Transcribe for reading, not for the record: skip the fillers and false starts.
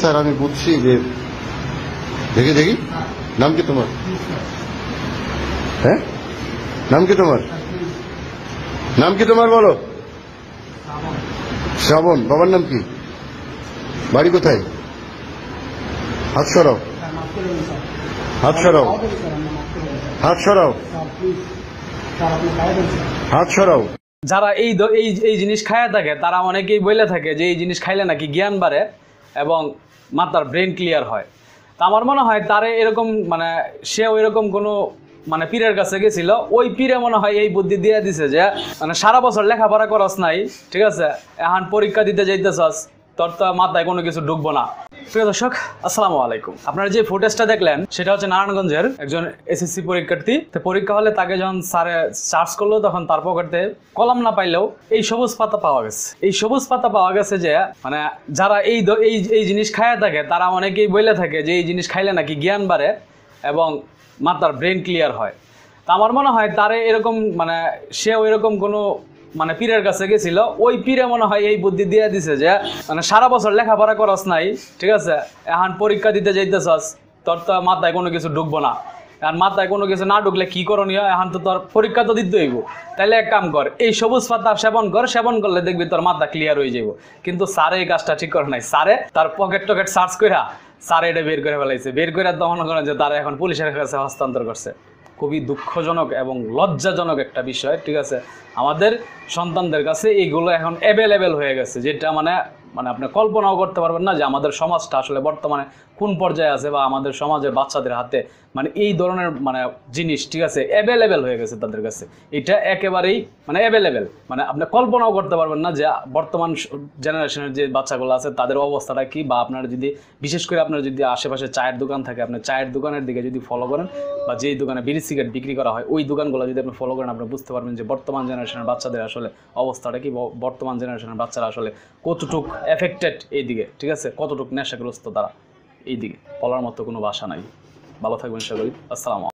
Sir আমি বুঝছি যে দেখি দেখি নাম কি তোমার? হ্যাঁ নাম কি তোমার? নাম কি তোমার বলো? শ্রাবণ। বাবার নাম কি? বাড়ি কোথায়? হাত সরাও, হাত সরাও, হাত সরাও, হাত সরাও। যারা এই জিনিস খায়া থাকে তারা অনেকেই বলে থাকে যে এই জিনিস খাইলে নাকি জ্ঞান বাড়ে এবং মাথার ব্রেন ক্লিয়ার হয়। তা আমার মনে হয় তারে এরকম সে ওই রকম কোনো পীরের কাছে গেছিল, ওই পীরে মনে হয় এই বুদ্ধি দিয়ে দিছে যে সারা বছর লেখাপড়া করস নাই, ঠিক আছে, এখন পরীক্ষা দিতে যাইতেছস, তোর তো মাথায় কোনো কিছু ঢুকবো না। প্রিয় দর্শক, আসসালামু আলাইকুম। আপনারা যে ফুটেজটা দেখলেন সেটা হচ্ছে নারায়ণগঞ্জের একজন এসএসসি পরীক্ষার্থী। তো পরীক্ষা হলে তাকে যখন স্যারে সার্চ করলো তখন তার পকেটে কলম না পাইলেও এই সবুজ পাতা পাওয়া গেছে। এই সবুজ পাতা পাওয়া গেছে যে যারা এই জিনিস খায়া থাকে তারা অনেকেই বলে থাকে যে এই জিনিস খাইলে নাকি জ্ঞান বাড়ে এবং মাথার ব্রেন ক্লিয়ার হয়। তা আমার মনে হয় তারে এরকম সে ওই রকম কোনো পীরের কাছে গেছিল, ওই পীরে মনে হয় এই বুদ্ধি দিয়ে দিছে যে সারা বছর লেখাপড়া করস নাই, ঠিক আছে, এখন পরীক্ষা দিতে যাইতেছস, তোর তো মাথায় কোনো কিছু ঢুকবো না। এখন মাথায় কোনো কিছু না ঢুকলে কি করণীয়, এখন তো তোর পরীক্ষা তো দিতে হইব, তাইলে এক কাম কর, এই সবুজ পাতা সেবন কর, সেবন করলে দেখবি তোর মাথা ক্লিয়ার হয়ে যাব। কিন্তু স্যারে এই কাজটা ঠিক করে নাই। স্যারে তার পকেট টকেট সার্চ কইরা স্যারে এটা বের করে ফেলাইছে। বের করে তো মনে করেন যে তারা এখন পুলিশের কাছে হস্তান্তর করছে। খুবই দুঃখজনক এবং লজ্জাজনক একটা বিষয়, ঠিক আছে। আমাদের সন্তানদের কাছে এইগুলো এখন অ্যাভেলেবেল হয়ে গেছে, যেটা আপনি কল্পনাও করতে পারবেন না যে আমাদের সমাজটা আসলে বর্তমানে কোন পর্যায়ে আছে, বা আমাদের সমাজের বাচ্চাদের হাতে এই ধরনের জিনিস, ঠিক আছে, অ্যাভেলেবেল হয়ে গেছে তাদের কাছে। এটা একেবারেই অ্যাভেলেবেল, আপনি কল্পনাও করতে পারবেন না যে বর্তমান জেনারেশনের যে বাচ্চাগুলো আছে তাদের অবস্থাটা কি। বা আপনারা যদি বিশেষ করে আপনার যদি আশেপাশে চায়ের দোকান থাকে, আপনার চায়ের দোকানের দিকে যদি ফলো করেন, বা যেই দোকানে বিড়ি সিগারেট বিক্রি করা হয় ওই দোকানগুলো যদি আপনি ফলো করেন, আপনি বুঝতে পারবেন যে বর্তমান জেনারেশনের বাচ্চাদের আসলে অবস্থাটা কি, বর্তমান জেনারেশনের বাচ্চারা আসলে কতটুক এফেক্টেড এই দিকে, ঠিক আছে, কতটুক নেশাগ্রস্ত তারা এই দিকে। বলার মতো কোনো ভাষা নাই। ভালো থাকবেন সকলেই। আসসালামু আলাইকুম।